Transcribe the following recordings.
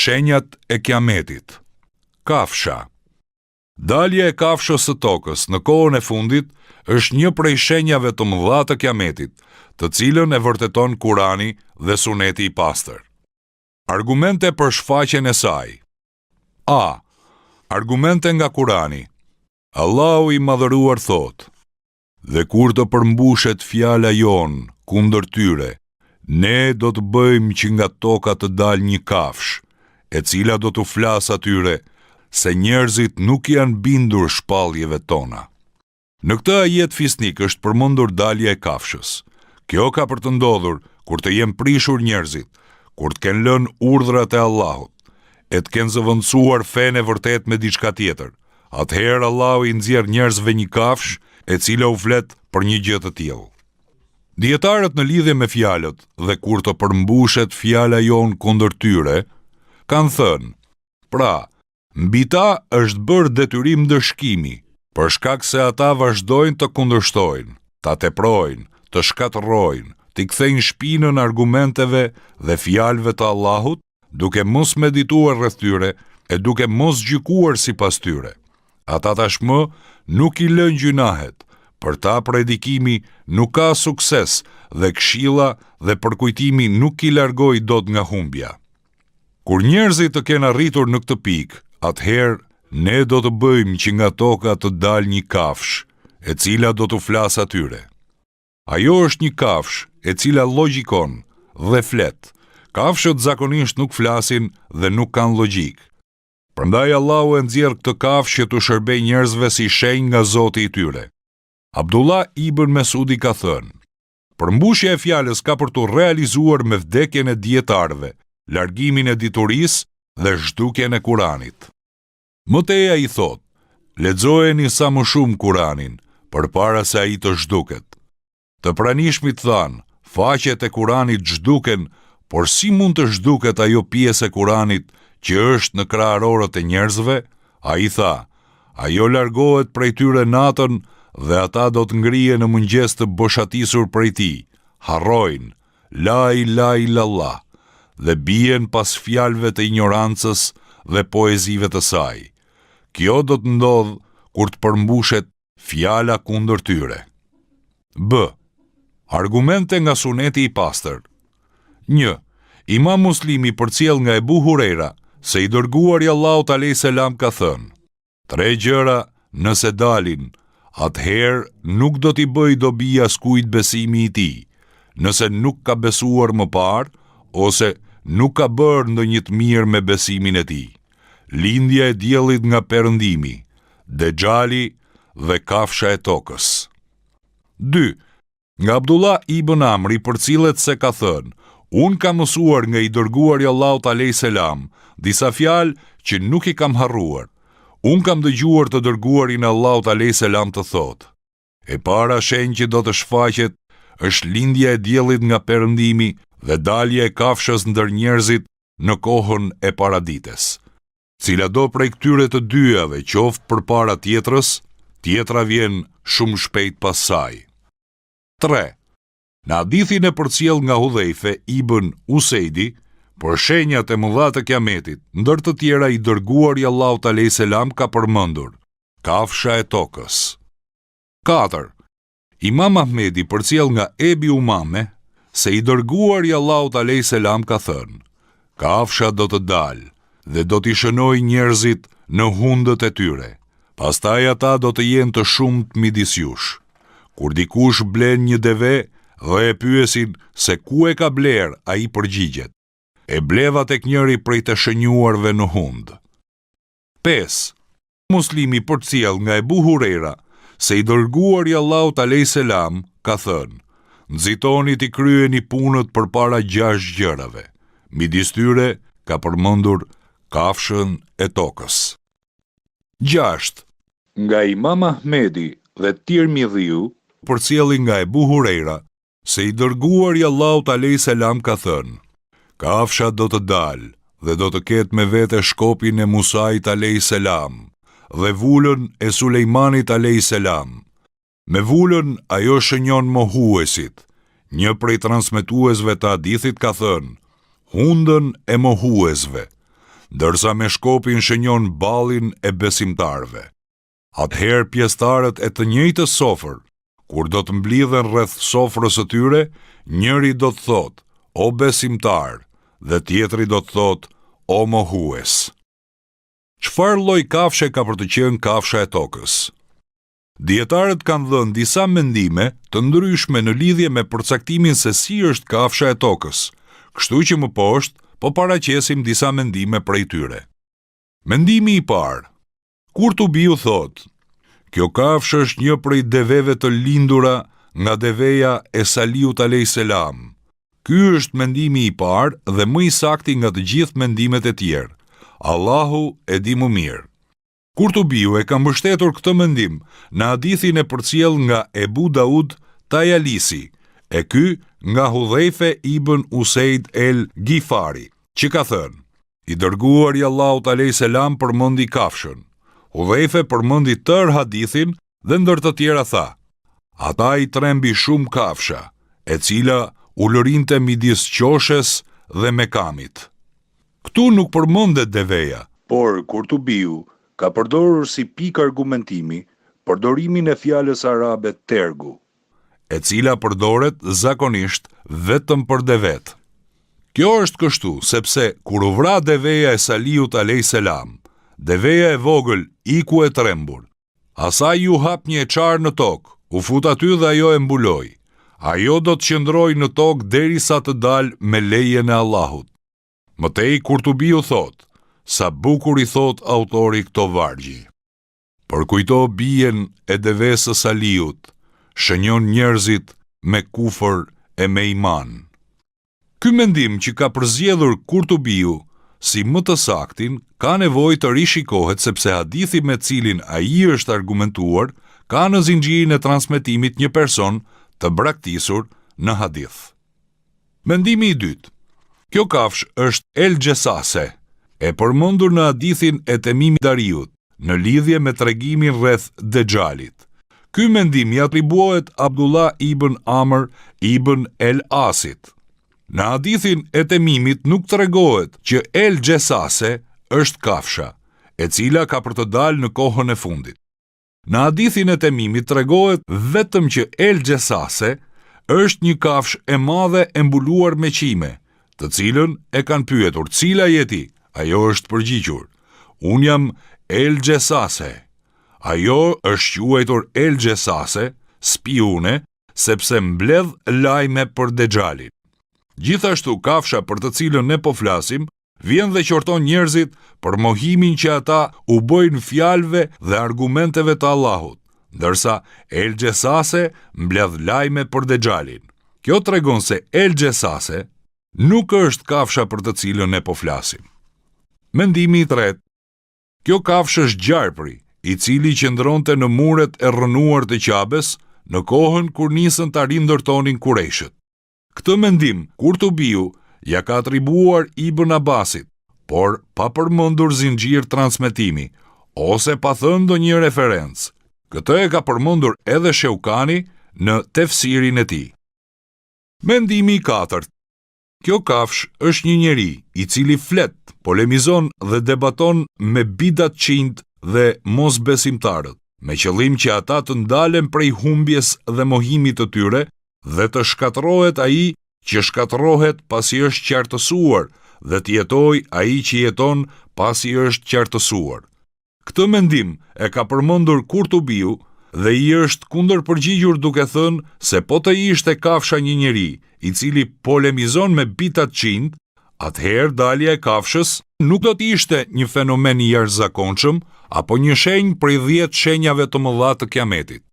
Shenjat e Kiametit. Kafsha. Dalja e kafshës së tokës në kohën e fundit është një prej shenjave të mëdha të Kiametit, të cilën e vërteton Kurani dhe Suneti i pastër. Argumente për shfaqjen e saj. A. Argumente nga Kurani. Allahu i madhëruar thot: "Dhe kur të përmbushet fjala jon kundër tyre, ne do të bëjmë që nga toka të dalë një kafsh, e cila do të flasë atyre se njerëzit nuk janë bindur shpalljeve tona." Në këtë ajet fisnik është përmendur dalja e kafshës. Kjo ka për të ndodhur kur të jenë prishur njerëzit, kur të kenë lënë urdhrat e Allahut, e të kenë zëvendësuar fenë e vërtet me diçka tjetër. Atëherë Allahu i nxjerr njerëzve një kafsh e cila u flet për një gjë të tillë. Dietarët në lidhje me fjalët "dhe kur të përmbushet fjala jon kundër tyre" kanë thënë: pra, mbi ta është bërë detyrim dëshkimi, për shkak se ata vazhdojnë të kundërshtojnë, ta teprojnë, të shkatërrojnë, t'i kthejnë shpinën argumenteve dhe fjalëve të Allahut, duke mos medituar rreth tyre e duke mos gjykuar sipas tyre. Ata tashmë nuk i lën gjunahet, për ta predikimi nuk ka sukses dhe këshilla dhe përkujtimi nuk i largoi dot nga humbja. Kur njerëzit të kenë arritur në këtë pikë, atëherë ne do të bëjmë që nga toka të dalë një kafsh, e cila do të flasë atyre. Ajo është një kafsh e cila logjikon dhe flet. Kafshët zakonisht nuk flasin dhe nuk kanë logjik. Prandaj Allahu e nxjerr këtë kafshë që të shërbej njerëzve si shenjë nga Zoti i tyre. Abdullah ibn Mesudi ka thënë: "Përmbushja e fjalës ka për të realizuar me vdekjen e dietarëve, largimin e diturisë dhe zhdukjen e Kuranit." Më teja i thot: "Lexojeni sa më shumë Kuranin, përpara se ai të zhduket." Të pranishmit thanë: "Faqet e Kuranit zhduken, por si mund të zhduket ajo pjesë e Kuranit që është në krahërorët e njerëzve?" Ai tha: "Ajo largohet prej tyre natën dhe ata do të ngrihen në mëngjes të boshatisur prej tij, harrojnë la ilaha illallah dhe bien pas fjalëve të ignorancës dhe poezive të saj. Kjo do të ndodhë kur të përmbushet fjala kundër tyre." B. Argumente nga Suneti i pastër. 1. Imam Muslimi përcjell nga Ebu Hurera se i dërguari Allahut alayhis salam ka thënë: "Tre gjëra nëse dalin, atëherë nuk do t'i bëj dobi askujt besimi i tij, nëse nuk ka besuar më parë ose nuk ka bërë ndonjë të mirë me besimin e tij: lindja e diellit nga perëndimi, Dexhali dhe kafsha e tokës." 2. Nga Abdullah ibn Amri përcillet se ka thënë: "Unë kam mësuar nga i dërguari Allahut alayhis salam disa fjalë që nuk i kam harruar. Unë kam dëgjuar të dërguarin Allahut alayhis salam të thotë: e para shenjë që do të shfaqet është lindja e diellit nga perëndimi dhe dalja e kafshës ndër njerëzit në kohën e paradites. Cila do prej këtyre të dyjave qoftë përpara tjetrës, tjetra vjen shumë shpejt pas saj." 3. Në hadithin e përcjell nga Hudhejfe ibn Useidi, për shenjat e mëdha të Kiametit, ndër të tjera i dërguari Allahut alayhis salam ka përmendur kafsha e tokës. 4. Imam Ahmedi përcjell nga Ebi Umame se i dërguari Allahut alayhis salam ka thënë: "Kafsha do të dalë dhe do t'i shënoj njerëzit në hundët e tyre. Pastaj ata do të jenë të shumt midis jush. Kur dikush blen një deve dhe e pyesin se ku e ka bler, ai përgjigjet: e bleva tek njëri prej të shënjuarve në hund." 5. Muslimi përcjell nga Ebu Hurera se i dërguari Allahut alayhis salam ka thënë: "Nxitoni t'i kryeni punët përpara 6 gjërave. Midis tyre ka përmendur kafshën e tokës." 6. Nga Imam Ahmedi dhe Tirmidhiu përcjelli nga Ebu Hurera se i dërguari Allahut alayhis salam ka thënë: "Kafsha do të dalë dhe do të ketë me vete shkopin e Musait alayhis salam dhe vulën e Sulejmanit alayhis salam. Me vulën ajo shënjon mohuesit. Një prej transmetuesve të hadithit ka thënë: hundën e mohuesve. ndërsa me shkopin shënjon ballin e besimtarve. Atëherë pjesëtarët e të njëjtës sofër, kur do të mblidhen rreth sofrës së tyre, njëri do të thotë, o besimtar, dhe tjetri do të thotë, o mohues. Çfarë lloj kafshe ka për të qenë kafsha e tokës? Dietarët kanë dhënë disa mendime të ndryshme në lidhje me përcaktimin se si është kafsha e tokës, kështu që më poshtë po paraqesim disa mendime prej tyre. Mendimi i parë. Kurtubiu thotë, kjo kafshë është një prej deveve të lindura nga deveja e Saliut a.s. Ky është mendimi i parë dhe më i sakti nga të gjithë mendimet e tjerë. Allahu e di më mirë. Kurtubiu e ka mbështetur këtë mendim në hadithin e përcjell nga Ebu Daud Tayalisi, e ky nga Hudhaife ibn Usaid el Gifari, që ka thënë, i dërguari Allahut a.s. përmendi kafshën. Hudhaife përmendi tërë hadithin dhe ndër të tjera tha, ata i trembi shumë kafsha, e cila u lërinte midis qoshes dhe mekamit. Ktu nuk përmendet deveja, por Kurtubiu ka përdorur si pikë argumentimi përdorimin e fjalës arabe tergu, e cila përdoret zakonisht vetëm për devet. Kjo është kështu sepse kur u vra deveja e Saliut a.s., deveja e vogël iku e trembur. Asaj ju hap një eçar në tokë, u fut aty dhe ajo e mbuloi. Ajo do të qëndrojë në tokë derisa të dalë me lejen e Allahut. Mëtej Kurtubiu thot, sa bukur i thot autori këto vargji. Përkujto bien e devesë së Saliut, shënjon njerëzit me kufër e me iman. Ky mendim që ka përzgjedhur Kurtubiu si më të saktin, ka nevojë të rishikohet sepse hadithi me cilin ai është argumentuar ka në zinxhirin e transmetimit një person të braktisur në hadith. Mendimi i dytë. Kjo kafsh është El Gjessase, e përmendur në hadithin e Temimit Dariut, në lidhje me tregimin rreth Dexhalit. Ky mendim i atribuohet Abdullah ibn Amr ibn El Asit. Në hadithin e Temimit nuk tregohet që El Gjessase është kafsha, e cila ka për të dalë në kohën e fundit. Në hadithin e Temimit tregohet vetëm që El Gjessase është një kafsh e madhe e mbuluar me qime, të cilën e kanë pyetur cila je ti, ajo është përgjigjur, unë jam El Gjessase. Ajo është quajtur El Gjessase, spiune, sepse mbledh lajme për Dexhalin. Gjithashtu kafsha për të cilën ne po flasim, vjen dhe qorton njerëzit për mohimin që ata u bojnë fjalëve dhe argumenteve të Allahut, ndërsa El Gjessase mbledh lajme për Dexhalin. Kjo tregon se El Gjessase nuk është kafsha për të cilën ne po flasim. Mendimi i tretë. Kjo kafshë është gjarpri, i cili qëndronte në muret e rrënuar të Qabes në kohën kur nisën ta rindërtonin Kurejshët. Këtë mendim Kurtubiu ja ka atribuar Ibn Abbasit, por pa përmendur zinxhir transmetimi ose pa thënë ndonjë referencë. Këtë e ka përmendur edhe Sheukani në tefsirin e tij. Mendimi i katërt. Kjo kafsh është një njeri i cili flet, polemizon dhe debaton me bidatçinjt dhe mosbesimtarët, me qëllim që ata të ndalen prej humbjes dhe mohimit të tyre dhe të shkatërrohet ai që shkatërrohet pasi është qartësuar dhe të jetoj ai që jeton pasi është qartësuar. Këtë mendim e ka përmendur Kurtubiu dhe i është kundërpërgjigjur duke thënë se po të ishte kafsha një njeri i cili polemizon me bidatçinjt, atëherë dalja e kafshës nuk do të ishte një fenomen i jashtëzakonshëm apo një shenjë prej 10 shenjave të mëdha të Kiametit.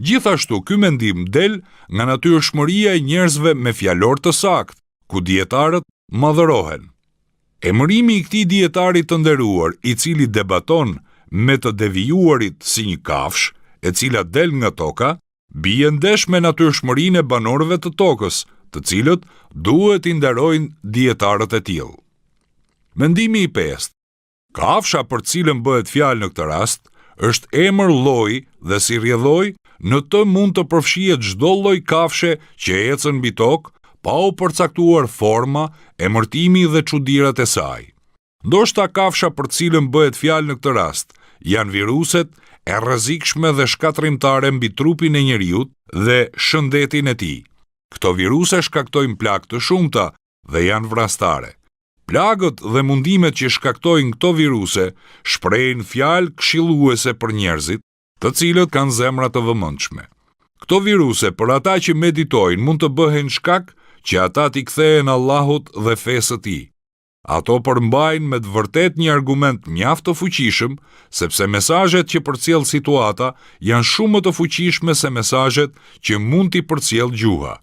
Gjithashtu, ky mendim del nga natyrshmëria e njerëzve me fjalor të saktë, ku dietarët madhërohen. Emërimi i këtij dietari të nderuar, i cili debaton me të devijuarit si një kafsh, e cila del nga toka, bie ndesh me natyrshmërinë e banorëve të tokës, të cilët duhet i nderojnë dietarët e tillë. Mendimi i pestë. Kafsha për cilën bëhet fjalë në këtë rast është emër lloji dhe si rrjedhoj në të mund të përfshihet çdo lloj kafshe që ecën mbi tokë, pa u përcaktuar forma, emërtimi dhe çudirat e saj. Ndoshta kafsha për cilën bëhet fjalë në këtë rast janë viruset e rrezikshme dhe shkatrimtare mbi trupin e njeriut dhe shëndetin e tij. Këto viruse shkaktojnë plagë të shumta dhe janë vrastare. Plagët dhe mundimet që shkaktojnë këto viruse shprehin fjalë këshilluese për njerëzit, të cilët kanë zemra të vëmendshme. Këto viruse për ata që meditojnë mund të bëhen shkak që ata t'i kthehen Allahut dhe fesë së tij. Ato përmbajnë me të vërtet një argument mjaft të fuqishëm, sepse mesazhet që përcjell situata janë shumë më të fuqishme se mesazhet që mund t'i përcjell gjuha.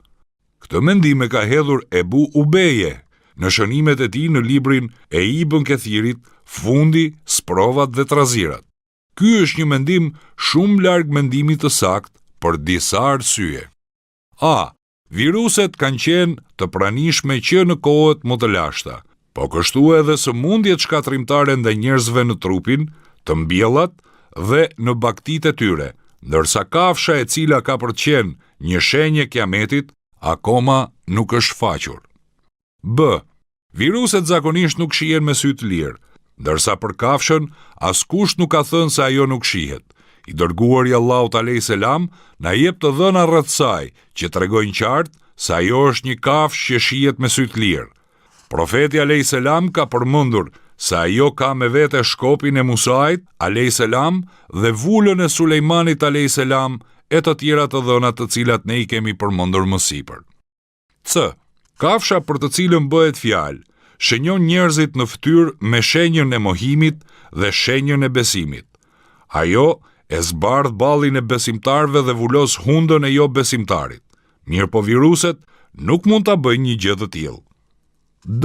Këtë mendim e ka hedhur Ebu Ubeje në shënimet e tij në librin e Ibn Kethirit, Fundi, Sprovat dhe Trazirat. Ky është një mendim shumë larg mendimit të saktë për disa arsye. A. Viruset kanë qenë të pranishme që në kohët më të lashta, po kështu edhe sëmundjet shkatrimtare ndaj njerëzve në trupin, të mbjellat dhe në baktitë e tyre, ndërsa kafsha e cila ka për të qenë një shenjë kiametit akoma nuk është faqur. B. Viruset zakonisht nuk shihen me sy të lirë, ndërsa për kafshën askush nuk ka thënë se ajo nuk shihet. I dërguari Allahut alayhis salam na jep të dhëna rreth saj që tregojnë qartë se ajo është një kafshë që shihet me sy të lirë. Profeti alayhis salam ka përmendur se ajo ka me vete shkopin e Musait alayhis salam dhe vulën e Sulejmanit alayhis salam e të tjera të dhëna të cilat ne I kemi përmendur më sipër. C. Kafsha për të cilën bëhet fjalë shënjon njerëzit në fytyrë me shenjën e mohimit dhe shenjën e besimit. Ajo e zbardh ballin e besimtarve dhe vulos hundën e jo besimtarit. Mirëpo viruset nuk mund ta bëjnë një gjë të tillë. D.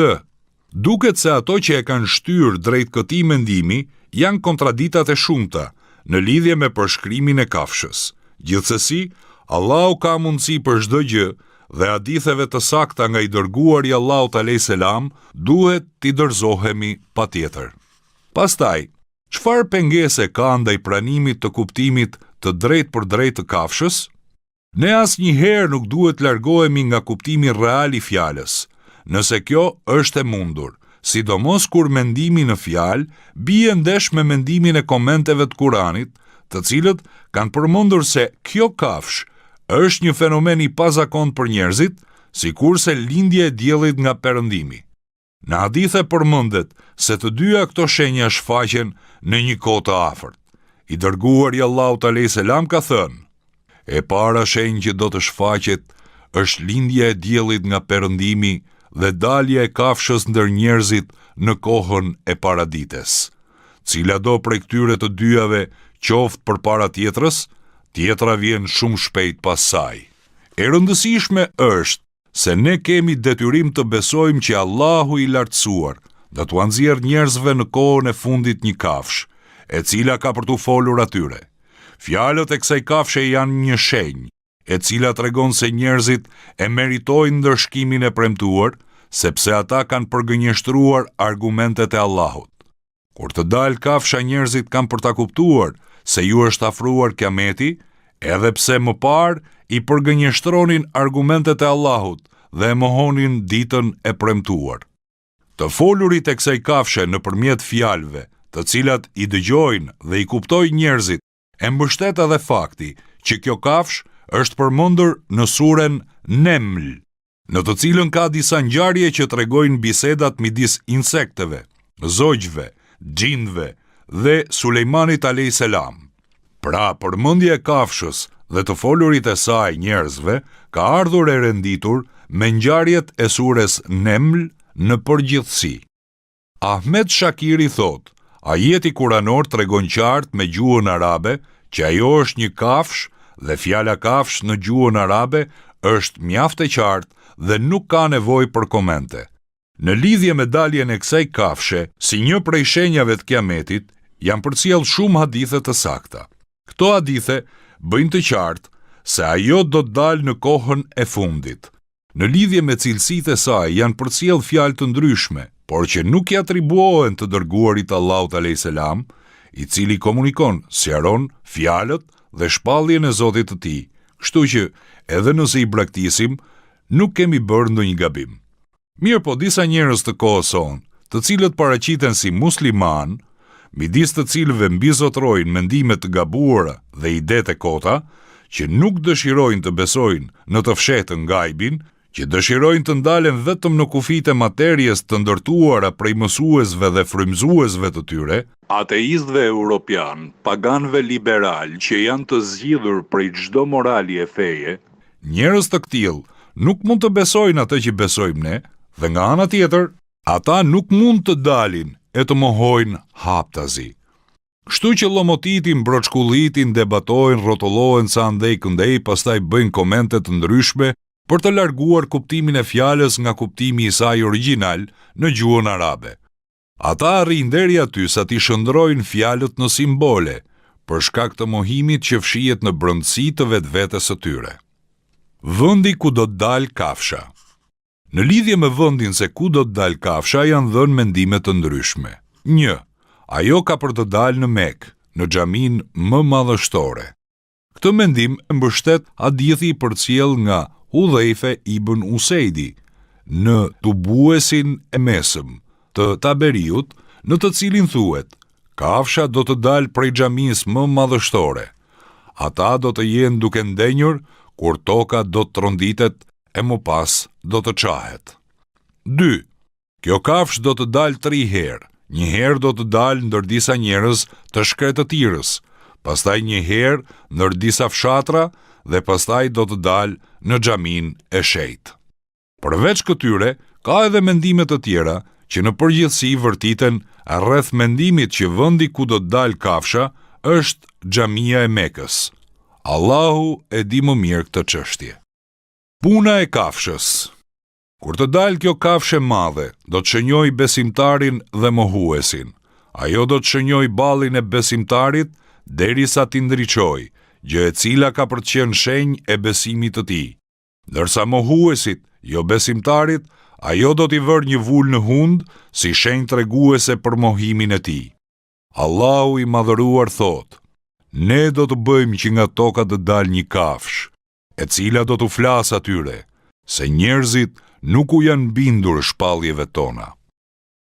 Duket se ato që e kanë shtyrë drejt këtij mendimi janë kontraditat e shumta në lidhje me përshkrimin e kafshës. Gjithsesi, Allahu ka mundësi për çdo gjë dhe haditheve të sakta nga I dërguari Allahut alayhis salam duhet t'i dorëzohemi patjetër. Pastaj, çfarë pengese ka ndaj pranimit të kuptimit të drejt për drejt të kafshës? Ne asnjëherë nuk duhet largohemi nga kuptimi real I fjalës, nëse kjo është e mundur, sidomos kur mendimi në fjalë bie ndesh me mendimin e komenteve të Kuranit, të cilët kanë përmendur se kjo kafshë është një fenomen I pazakont për njerëzit, sikurse lindja e diellit nga perëndimi. Në hadithe përmendet se të dyja këto shenja shfaqen në një kohë të afërt. I dërguari Allahut alayhis salam ka thënë: E para shenjë që do të shfaqet është lindja e diellit nga perëndimi dhe dalja e kafshës ndër njerëzit në kohën e paradites. Cilado prej këtyre të dyjave qoftë përpara tjetrës, tjetra vjen shumë shpejt pas saj. E rëndësishme është se ne kemi detyrim të besojmë që Allahu I lartësuar do t'u nxjerrë njerëzve në kohën e fundit një kafshë, e cila ka për t'u folur atyre. Fjalët e kësaj kafshe janë një shenjë, e cila tregon se njerëzit e meritojnë ndërshkimin e premtuar, sepse ata kanë përgënjeshtruar argumentet e Allahut. Kur të dalë kafsha, njerëzit kanë për ta kuptuar se ju është afruar kiameti, edhe pse më parë I përgënjeshtronin argumentet e Allahut dhe e mohonin ditën e premtuar. Të folurit e kësaj kafshe nëpërmjet fjalëve, të cilat I dëgjojnë dhe I kuptojnë njerëzit, e mbështet edhe fakti që kjo kafshë është përmendur në suren Neml, në të cilën ka disa ngjarje që tregojnë bisedat midis insekteve, zogjve, xhinëve dhe Sulejmanit alayhis salam. Pra, përmendja e kafshës dhe të folurit e saj njerëzve ka ardhur e renditur me ngjarjet e sures Neml në përgjithësi. Ahmed Shakiri thot, ajeti kuranor tregon qartë me gjuhën arabe që ajo është një kafshë dhe fjala kafshë në gjuhën arabe është mjaft e qartë dhe nuk ka nevojë për komente. Në lidhje me daljen e kësaj kafshe, si një prej shenjave të kiametit, janë përcjell shumë hadithe të sakta. Këto hadithe bëjnë të qartë se ajo do të dalë në kohën e fundit. Në lidhje me cilësitë e saj janë përcjell fjalë të ndryshme, por që nuk I atribuohen të dërguarit Allahut alayhis salam, I cili komunikon, sqaron fjalët dhe shpalljen e Zotit të tij. Kështu që edhe nëse I braktisim, nuk kemi bërë ndonjë gabim. Mirë po disa njerëz të kohës sonë, të cilët paraqiten si musliman, midis të cilëve mbizotrojnë mendime të gabuara dhe ide të kota, që nuk dëshirojnë të besojnë në të fshehtën gajbin, që dëshirojnë të ndalen vetëm në kufijtë e materjes të ndërtuara prej mësuesve dhe frymëzuesve të tyre, ateistëve europian, paganëve liberal që janë të zgjidhur prej çdo morali e feje, njerëz të tillë nuk mund të besojnë atë që besojmë ne, dhe nga ana tjetër, ata nuk mund të dalin e të mohojnë haptazi. Kështu që llomotitin, broçkullitin, debatojnë, rrotullohen sa andej këndej, pastaj bëjnë komente të ndryshme për të larguar kuptimin e fjalës nga kuptimi i saj origjinal në gjuhën arabe. Ata arrin deri aty sa t'i shndrojnë fjalët në simbole, për shkak të mohimit që fshihet në brendësi të vetvetes së tyre. Vendi ku do të dalë kafsha. Në lidhje me vendin se ku do të dalë kafsha janë dhënë mendime të ndryshme. 1. Ajo ka për të dalë në Mekë, në xhamin më madhështore. Këtë mendim e mbështet hadithi i përcjell nga Hudhaife ibn Usaidi në tubuesin e mesëm të Taberiut, në të cilin thuhet: kafsha do të dalë prej xhamisë më madhështore. Ata do të jenë duke ndenjur kur toka do të tronditet e më pas do të qahet. 2. Kjo kafsh do të dalë 3 herë. Një herë do të dalë ndër disa njerëz të shkretëtirës, pastaj një herë ndër disa fshatra dhe pastaj do të dalë në xhamin e shejt. Përveç këtyre, ka edhe mendime të tjera që në përgjithësi vërtiten rreth mendimit që vendi ku do të dalë kafsha është xhamia e Mekës. Allahu e di më mirë këtë çështje. Puna e kafshës. Kur të dalë kjo kafshë e madhe, do të shënjoj besimtarin dhe mohuesin. Ajo do të shënjoj ballin e besimtarit derisa t'i ndriçojë, gjë e cila ka për të qenë shenjë e besimit të tij. Ndërsa mohuesit, jo besimtarit, ajo do t'i vërë një vull në hund si shenjë treguese për mohimin e tij. Allahu i madhëruar thot: ne do të bëjmë që nga toka të dalë një kafsh, e cila do t'u flasë atyre, se njerëzit nuk u janë bindur shpalljeve tona.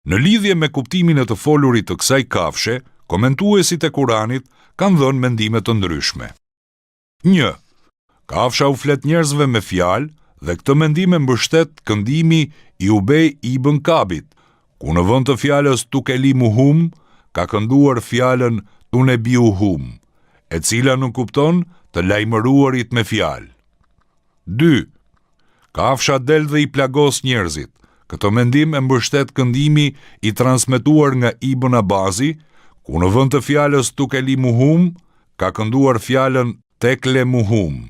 Në lidhje me kuptimin e të folurit të kësaj kafshe, komentuesit e Kuranit kanë dhënë mendime të ndryshme. 1. Kafsha u flet njerëzve me fjalë dhe këtë mendim e mbështet këndimi i Ubej ibn Kabit, ku në vend të fjalës tukelimuhum ka kënduar fjalën tunebiuhum, e cila nuk kupton të lajmëruarit me fjalë. 2. Kafsha del dhe i plagos njerëzit. Këtë mendim e mbështet këndimi i transmetuar nga Ibn Abazi, ku në vend të fjalës tukelimuhum ka kënduar fjalën teklemuhum,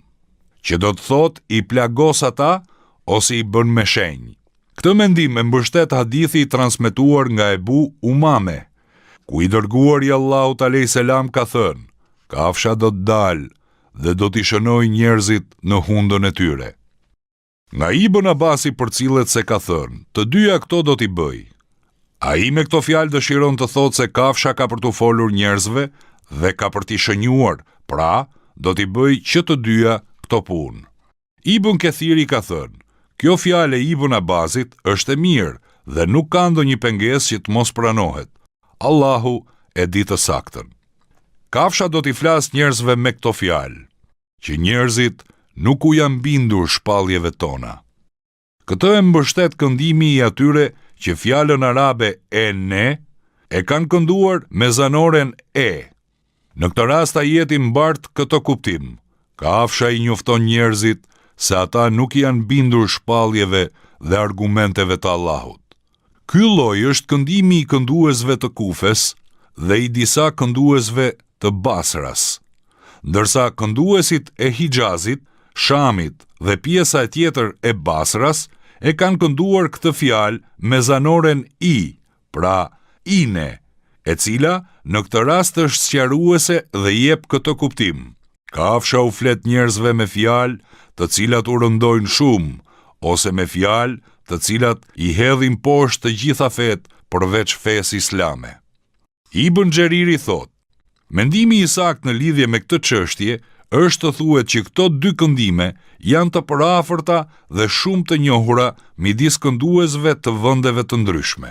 që do të thot i plagos ata ose i bën me shenjë. Këtë mendim e mbështet hadithi i transmetuar nga Ebu Umame, ku i dërguari i Allahut alayhis salam ka thënë: kafsha do të dalë dhe do t'i shënojë njerëzit në hundën e tyre. Nga Ibn Abasi përcillet se ka thënë: të dyja këto do t'i bëj. Ai me këto fjalë dëshiron të thotë se kafsha ka për t'u folur njerëzve dhe ka për t'i shënjuar, pra do t'i bëj që të dyja këto punë. Ibn Kathiri ka thënë: kjo fjalë e Ibn Abasit është e mirë dhe nuk ka ndonjë pengesë që të mos pranohet. Allahu e di të saktën. Kafsha do t'i flas njerëzve me këto fjalë, që njerëzit nuk u janë bindur shpalljeve tona. Këtë e mbështet këndimi i atyre që fjalën arabe e ne e kanë kënduar me zanoren e. Në këtë rast ajeti mbart këtë kuptim: kafsha i njofton njerëzit se ata nuk janë bindur shpalljeve dhe argumenteve të Allahut. Ky lloj është këndimi i kënduesve të Kufes dhe i disa kënduesve të Basras, ndërsa kënduesit e Hijazit, Shamit dhe pjesa e tjetër e Basras e kanë kënduar këtë fjalë me zanoren i, pra ine, e cila në këtë rast është sqaruese dhe jep këtë kuptim: kafsha u flet njerëzve me fjalë të cilat u rëndojnë shumë, ose me fjalë të cilat i hedhin poshtë të gjitha fetë përveç fesë islame. Ibn Xheriri thot: mendimi i saktë në lidhje me këtë çështje është të thuhet që këto dy këndime janë të përafërta dhe shumë të njohura midis kënduesve të vendeve të ndryshme.